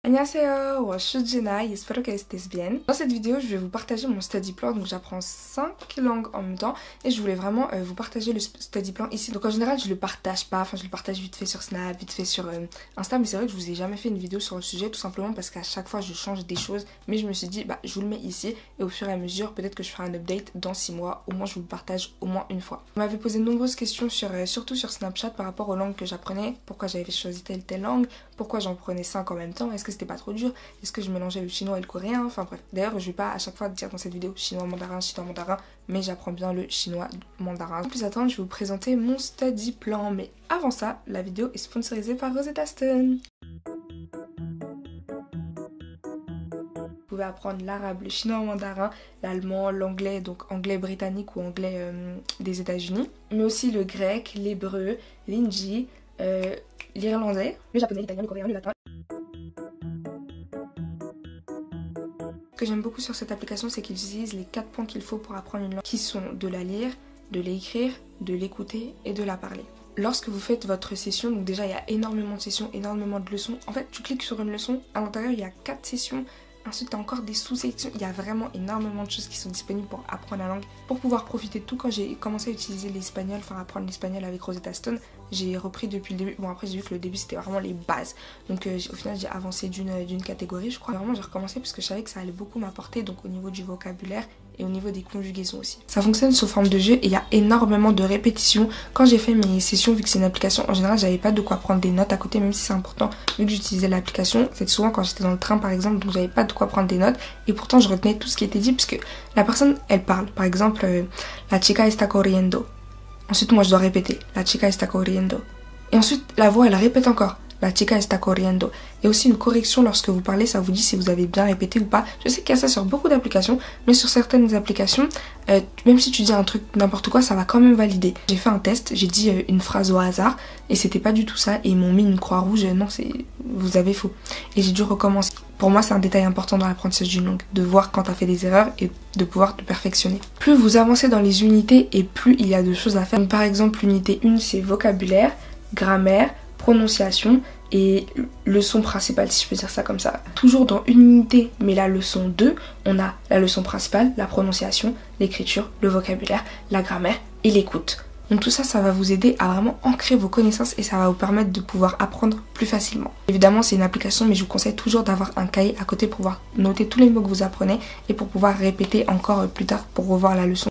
Annyeonghaseyo, je suis Jenna et j'espère que estés bien. Dans cette vidéo, je vais vous partager mon study plan. Donc j'apprends 5 langues en même temps et je voulais vraiment vous partager le study plan ici. Donc en général, je le partage pas, enfin je le partage vite fait sur Snap, vite fait sur Insta, mais c'est vrai que je vous ai jamais fait une vidéo sur le sujet tout simplement parce qu'à chaque fois je change des choses. Mais je me suis dit, bah je vous le mets ici et au fur et à mesure, peut-être que je ferai un update dans 6 mois. Au moins, je vous le partage au moins une fois. Vous m'avez posé de nombreuses questions surtout sur Snapchat par rapport aux langues que j'apprenais. Pourquoi j'avais choisi telle langue, pourquoi j'en prenais 5 en même temps, est-ce que c'était pas trop dur, est-ce que je mélangeais le chinois et le coréen, enfin bref. D'ailleurs je vais pas à chaque fois dire dans cette vidéo chinois mandarin, mais j'apprends bien le chinois mandarin. Sans plus attendre, je vais vous présenter mon study plan, mais avant ça, la vidéo est sponsorisée par Rosetta Stone. Vous pouvez apprendre l'arabe, le chinois mandarin, l'allemand, l'anglais, donc anglais britannique ou anglais des États-Unis, mais aussi le grec, l'hébreu, l'hindi, l'irlandais, le japonais, l'italien, le coréen, le latin. Ce que j'aime beaucoup sur cette application, c'est qu'ils utilisent les 4 points qu'il faut pour apprendre une langue, qui sont de la lire, de l'écrire, de l'écouter et de la parler. Lorsque vous faites votre session, donc déjà il y a énormément de sessions, énormément de leçons. En fait, tu cliques sur une leçon, à l'intérieur il y a 4 sessions. Ensuite, tu as encore des sous-sections. Il y a vraiment énormément de choses qui sont disponibles pour apprendre la langue, pour pouvoir profiter de tout. Quand j'ai commencé à utiliser l'espagnol, enfin apprendre l'espagnol avec Rosetta Stone, j'ai repris depuis le début. Bon, après, j'ai vu que le début c'était vraiment les bases. Donc, au final, j'ai avancé d'une catégorie, je crois. Vraiment, j'ai recommencé parce que je savais que ça allait beaucoup m'apporter, donc au niveau du vocabulaire et au niveau des conjugaisons aussi. Ça fonctionne sous forme de jeu et il y a énormément de répétitions. Quand j'ai fait mes sessions, vu que c'est une application, en général, j'avais pas de quoi prendre des notes à côté, même si c'est important. Vu que j'utilisais l'application, c'est souvent quand j'étais dans le train, par exemple, donc j'avais pas de quoi prendre des notes. Et pourtant, je retenais tout ce qui était dit, puisque la personne, elle parle. Par exemple, la chica está corriendo. Ensuite, moi, je dois répéter. La chica está corriendo. Et ensuite, la voix, elle répète encore. La chica está corriendo. Il y a aussi une correction lorsque vous parlez, ça vous dit si vous avez bien répété ou pas. Je sais qu'il y a ça sur beaucoup d'applications, mais sur certaines applications, même si tu dis un truc n'importe quoi, ça va quand même valider. J'ai fait un test, j'ai dit une phrase au hasard, et c'était pas du tout ça, et ils m'ont mis une croix rouge, non, vous avez faux. Et j'ai dû recommencer. Pour moi, c'est un détail important dans l'apprentissage d'une langue, de voir quand tu as fait des erreurs et de pouvoir te perfectionner. Plus vous avancez dans les unités et plus il y a de choses à faire. Donc, par exemple, l'unité 1, c'est vocabulaire, grammaire, prononciation et leçon principale, si je peux dire ça comme ça. Toujours dans une unité, mais la leçon 2, on a la leçon principale, la prononciation, l'écriture, le vocabulaire, la grammaire et l'écoute. Donc tout ça, ça va vous aider à vraiment ancrer vos connaissances et ça va vous permettre de pouvoir apprendre plus facilement. Évidemment, c'est une application, mais je vous conseille toujours d'avoir un cahier à côté pour pouvoir noter tous les mots que vous apprenez et pour pouvoir répéter encore plus tard pour revoir la leçon.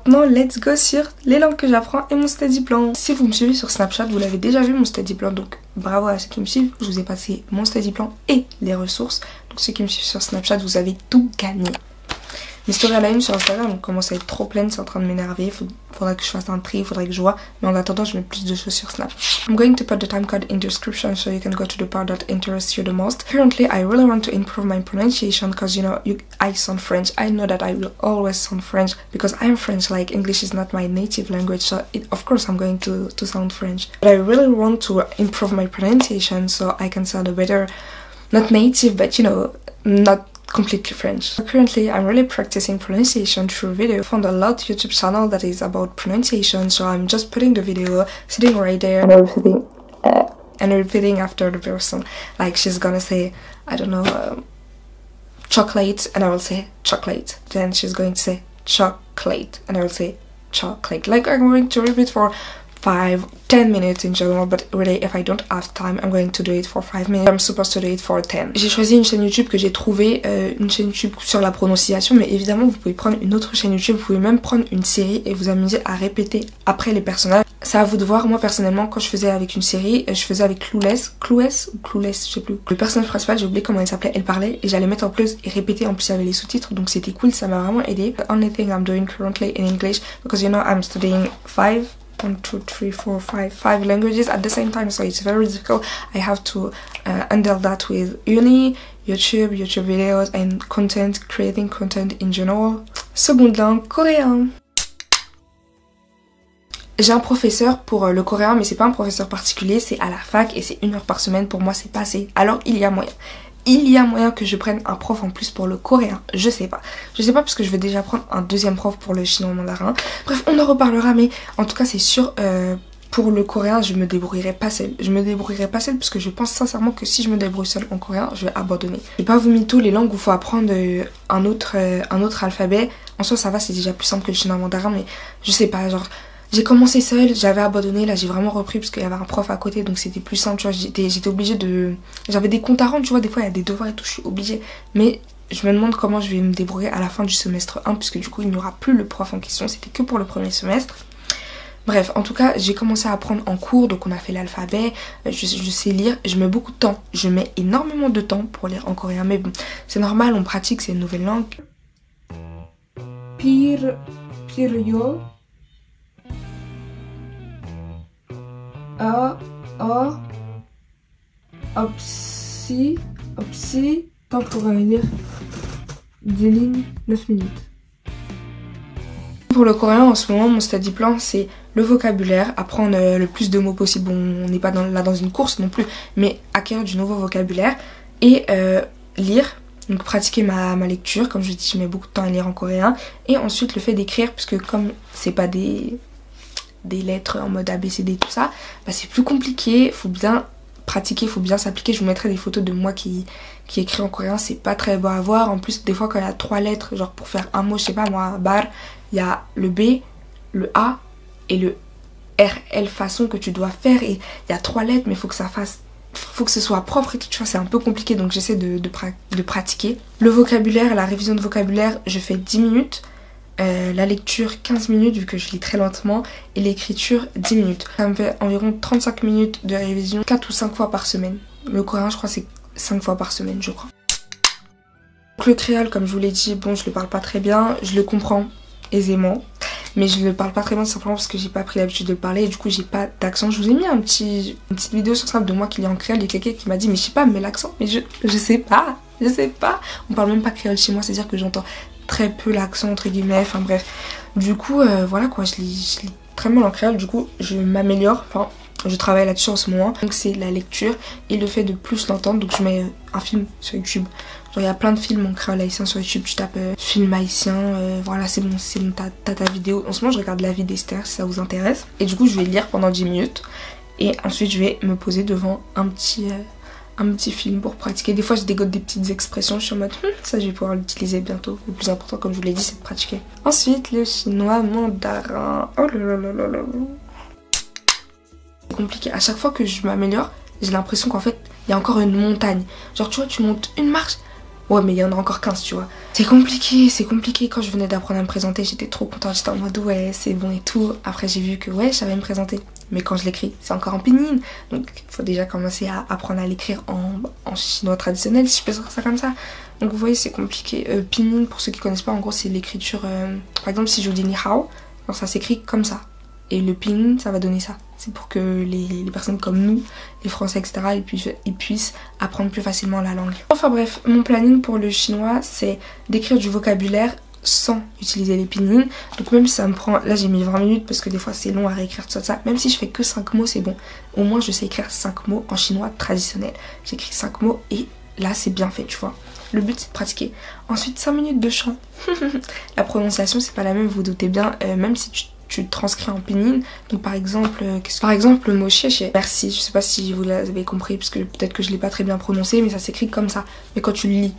Maintenant, let's go sur les langues que j'apprends et mon study plan. Si vous me suivez sur Snapchat, vous l'avez déjà vu mon study plan, donc bravo à ceux qui me suivent. Je vous ai passé mon study plan et les ressources. Donc ceux qui me suivent sur Snapchat, vous avez tout gagné. Mes stories à la une sur Instagram commencent à être trop pleines, c'est en train de m'énerver. Faudrait que je fasse un tri, faudrait que je vois. Mais en attendant, je mets plus de choses sur Snap. I'm going to put the time code in the description so you can go to the part that interests you the most. Currently, I really want to improve my pronunciation because, you know, I sound French. I know that I will always sound French because I'm French, like English is not my native language. So, of course, I'm going to sound French. But I really want to improve my pronunciation so I can sound a better, not native, but, you know, not completely French. Currently, I'm really practicing pronunciation through video. I found a lot of YouTube channel that is about pronunciation, so I'm just putting the video, sitting right there and repeating after the person. Like she's gonna say, I don't know, chocolate, and I will say chocolate. Then she's going to say chocolate, and I will say chocolate. Like I'm going to repeat for 5-10 minutes in general, but really if I don't have time I'm going to do it for 5 minutes. I'm supposed to do it for 10. J'ai choisi une chaîne YouTube que j'ai trouvée, une chaîne YouTube sur la prononciation, mais évidemment vous pouvez prendre une autre chaîne YouTube, vous pouvez même prendre une série et vous amuser à répéter après les personnages. C'est à vous de voir. Moi personnellement, quand je faisais avec une série, je faisais avec Clueless, je sais plus. Le personnage principal, j'ai oublié comment il s'appelait, elle parlait et j'allais mettre en plus et répéter, en plus il y avait les sous-titres, donc c'était cool, ça m'a vraiment aidé. The only thing I'm doing currently in English because you know I'm studying 5 languages at the same time, so it's very difficult. I have to handle that with YouTube videos and content, creating content in general. Seconde langue, coréen. J'ai un professeur pour le coréen, mais c'est pas un professeur particulier, c'est à la fac et c'est 1 heure par semaine. Pour moi, c'est pas assez. Alors il y a moyen. il y a moyen que je prenne un prof en plus pour le coréen. Je sais pas parce que je vais déjà prendre un deuxième prof pour le chinois mandarin. Bref, on en reparlera, mais en tout cas c'est sûr, pour le coréen je me débrouillerai pas seule. Parce que je pense sincèrement que si je me débrouille seule en coréen, je vais abandonner. Je vais pas vous mytho, les langues où il faut apprendre un autre alphabet. En soi ça va, c'est déjà plus simple que le chinois mandarin, mais je sais pas, genre j'ai commencé seule, j'avais abandonné, là j'ai vraiment repris parce qu'il y avait un prof à côté, donc c'était plus simple, tu vois, j'étais obligée de... J'avais des comptes à rendre, tu vois, des fois il y a des devoirs et tout, je suis obligée. Mais je me demande comment je vais me débrouiller à la fin du semestre 1, puisque du coup il n'y aura plus le prof en question, c'était que pour le premier semestre. Bref, en tout cas, j'ai commencé à apprendre en cours, donc on a fait l'alphabet, je sais lire, je mets beaucoup de temps, je mets énormément de temps pour lire en coréen, mais bon, c'est normal, on pratique, c'est une nouvelle langue. Piryo. Opsi, temps pour lire 10 lignes, 9 minutes. Pour le coréen, en ce moment, mon study plan, c'est le vocabulaire, apprendre le plus de mots possible. Bon, on n'est pas là dans une course non plus, mais acquérir du nouveau vocabulaire et lire. Donc pratiquer ma lecture, comme je dis, je mets beaucoup de temps à lire en coréen. Et ensuite le fait d'écrire, puisque comme c'est pas des lettres en mode ABCD tout ça, bah c'est plus compliqué, faut bien pratiquer, faut bien s'appliquer. Je vous mettrai des photos de moi qui écrit en coréen, c'est pas très beau à voir. En plus des fois quand il y a 3 lettres, genre pour faire un mot, je sais pas moi, bar, il y a le B, le A et le RL façon que tu dois faire, et il y a 3 lettres mais faut que ce soit propre et tout, tu vois, c'est un peu compliqué, donc j'essaie de pratiquer. Le vocabulaire, la révision de vocabulaire, je fais 10 minutes. La lecture 15 minutes vu que je lis très lentement, et l'écriture 10 minutes. Ça me fait environ 35 minutes de révision 4 ou 5 fois par semaine. Le coréen je crois c'est 5 fois par semaine je crois. Donc, le créole comme je vous l'ai dit, bon je le parle pas très bien, je le comprends aisément, mais je le parle pas très bien simplement parce que j'ai pas pris l'habitude de le parler et du coup j'ai pas d'accent. Je vous ai mis une petite vidéo sur Snap de moi qui lit en créole, il y a quelqu'un qui m'a dit mais je sais pas, mais l'accent, mais je sais pas. On parle même pas créole chez moi, c'est à dire que j'entends très peu l'accent entre guillemets, enfin bref. Du coup voilà quoi, je lis très mal en créole, du coup je m'améliore, enfin je travaille là-dessus en ce moment. Donc c'est la lecture et le fait de plus l'entendre, donc je mets un film sur YouTube. Genre il y a plein de films en créole haïtien sur YouTube, tu tapes film haïtien, voilà c'est bon, t'as ta vidéo. En ce moment je regarde La vie d'Esther si ça vous intéresse. Et du coup je vais lire pendant 10 minutes et ensuite je vais me poser devant un petit film pour pratiquer. Des fois je dégote des petites expressions, je suis en mode ça je vais pouvoir l'utiliser bientôt. Le plus important comme je vous l'ai dit c'est de pratiquer. Ensuite le chinois mandarin, oh là là là là. C'est compliqué, à chaque fois que je m'améliore j'ai l'impression qu'en fait il y a encore une montagne. Genre tu vois tu montes une marche, ouais mais il y en a encore 15 tu vois. C'est compliqué. Quand je venais d'apprendre à me présenter j'étais trop contente, j'étais en mode ouais c'est bon et tout. Après j'ai vu que ouais je savais me présenter, mais quand je l'écris c'est encore en pinyin. Donc il faut déjà commencer à apprendre à l'écrire en chinois traditionnel si je peux dire ça comme ça. Donc vous voyez c'est compliqué. Pinyin pour ceux qui connaissent pas, en gros c'est l'écriture, par exemple si je vous dis ni hao, alors ça s'écrit comme ça. Et le pinyin ça va donner ça. C'est pour que les personnes comme nous, les Français etc, ils puissent apprendre plus facilement la langue. Enfin bref, mon planning pour le chinois c'est d'écrire du vocabulaire sans utiliser les pinyin. Donc même si ça me prend, là j'ai mis 20 minutes parce que des fois c'est long à réécrire tout ça. Même si je fais que 5 mots c'est bon. Au moins je sais écrire 5 mots en chinois traditionnel. J'écris 5 mots et là c'est bien fait tu vois. Le but c'est de pratiquer. Ensuite 5 minutes de chant. La prononciation c'est pas la même, vous doutez bien, même si tu transcris en pinyin. Donc par exemple le mot chéche, merci, je sais pas si vous l'avez compris parce que peut-être que je l'ai pas très bien prononcé, mais ça s'écrit comme ça. Mais quand tu le lis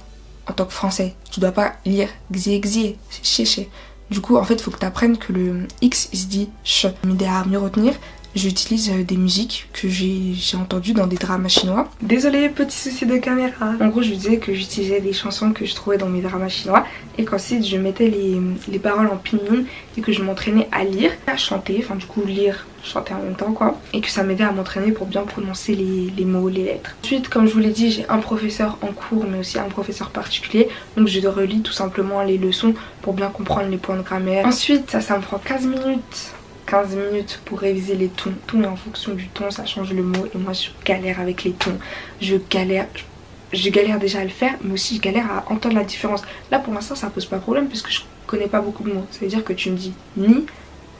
en tant que français, tu dois pas lire xie, c'est chéche. Du coup en fait il faut que tu apprennes que le X il se dit ch. Mais à mieux retenir, j'utilise des musiques que j'ai entendues dans des dramas chinois. Désolée, petit souci de caméra. En gros je vous disais que j'utilisais des chansons que je trouvais dans mes dramas chinois et qu'ensuite je mettais les paroles en pinyin et que je m'entraînais à lire, à chanter, enfin du coup lire, chanter en même temps quoi, et que ça m'aidait à m'entraîner pour bien prononcer les mots, les lettres. Ensuite comme je vous l'ai dit j'ai un professeur en cours mais aussi un professeur particulier, donc je relis tout simplement les leçons pour bien comprendre les points de grammaire. Ensuite ça me prend 15 minutes pour réviser les tons. Tout est en fonction du ton, ça change le mot et moi je galère avec les tons. Je galère déjà à le faire, mais aussi je galère à entendre la différence. Là pour l'instant ça pose pas de problème parce que je connais pas beaucoup de mots. Ça veut dire que tu me dis ni,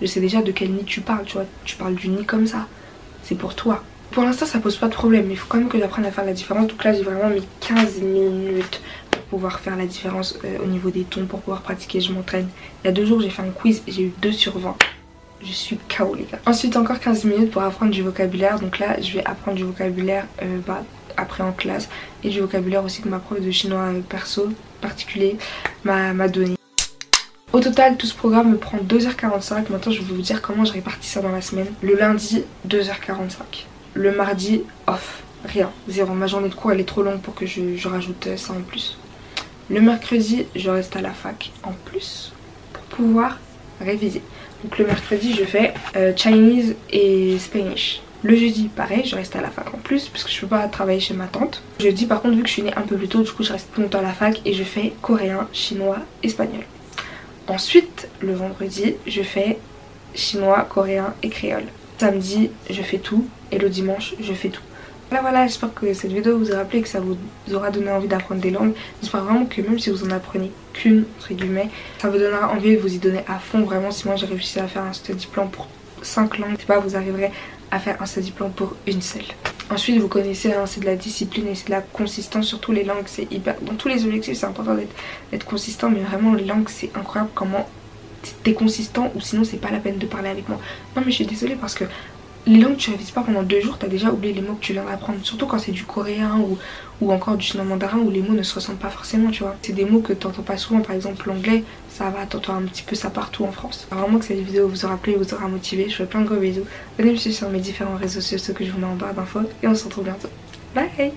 je sais déjà de quel ni tu parles, tu vois. Tu parles du ni comme ça, c'est pour toi. Pour l'instant ça pose pas de problème, mais il faut quand même que j'apprenne à faire la différence. Donc là j'ai vraiment mis 15 minutes pour pouvoir faire la différence au niveau des tons, pour pouvoir pratiquer. Je m'entraîne. Il y a 2 jours j'ai fait un quiz et j'ai eu 2 sur 20. Je suis KO les gars. Ensuite encore 15 minutes pour apprendre du vocabulaire. Donc là je vais apprendre du vocabulaire après en classe, et du vocabulaire aussi que ma prof de chinois perso particulier m'a donné. Au total tout ce programme me prend 2h45. Maintenant je vais vous dire comment je répartis ça dans la semaine. Le lundi 2h45. Le mardi off. Rien. Zéro. Ma journée de cours elle est trop longue pour que je rajoute ça en plus. Le mercredi je reste à la fac en plus pour pouvoir réviser. Donc le mercredi je fais Chinese et Spanish. Le jeudi pareil, je reste à la fac en plus parce que je peux pas travailler chez ma tante. Jeudi par contre vu que je suis née un peu plus tôt, du coup je reste plus longtemps à la fac et je fais coréen, chinois, espagnol. Ensuite le vendredi je fais chinois, coréen et créole. Samedi je fais tout et le dimanche je fais tout. Voilà, j'espère que cette vidéo vous aura plu et que ça vous aura donné envie d'apprendre des langues. J'espère vraiment que même si vous en apprenez qu'une, entre guillemets, ça vous donnera envie de vous y donner à fond. Vraiment, si moi j'ai réussi à faire un study plan pour 5 langues, je sais pas, vous arriverez à faire un study plan pour une seule. Ensuite, vous connaissez, hein, c'est de la discipline et c'est de la consistance. Surtout les langues, c'est hyper... Dans tous les objectifs, c'est important d'être consistant, mais vraiment les langues, c'est incroyable comment t'es consistant ou sinon c'est pas la peine de parler avec moi. Non mais je suis désolée parce que les langues tu révises pas pendant 2 jours, t'as déjà oublié les mots que tu viens d'apprendre. Surtout quand c'est du coréen ou encore du chinois mandarin où les mots ne se ressemblent pas forcément, tu vois. C'est des mots que t'entends pas souvent, par exemple l'anglais, ça va, t'entends un petit peu ça partout en France. Alors, vraiment que cette vidéo vous aura plu et vous aura motivé. Je fais plein de gros bisous. Venez me suivre sur mes différents réseaux sociaux que je vous mets en barre d'infos et on se retrouve bientôt. Bye.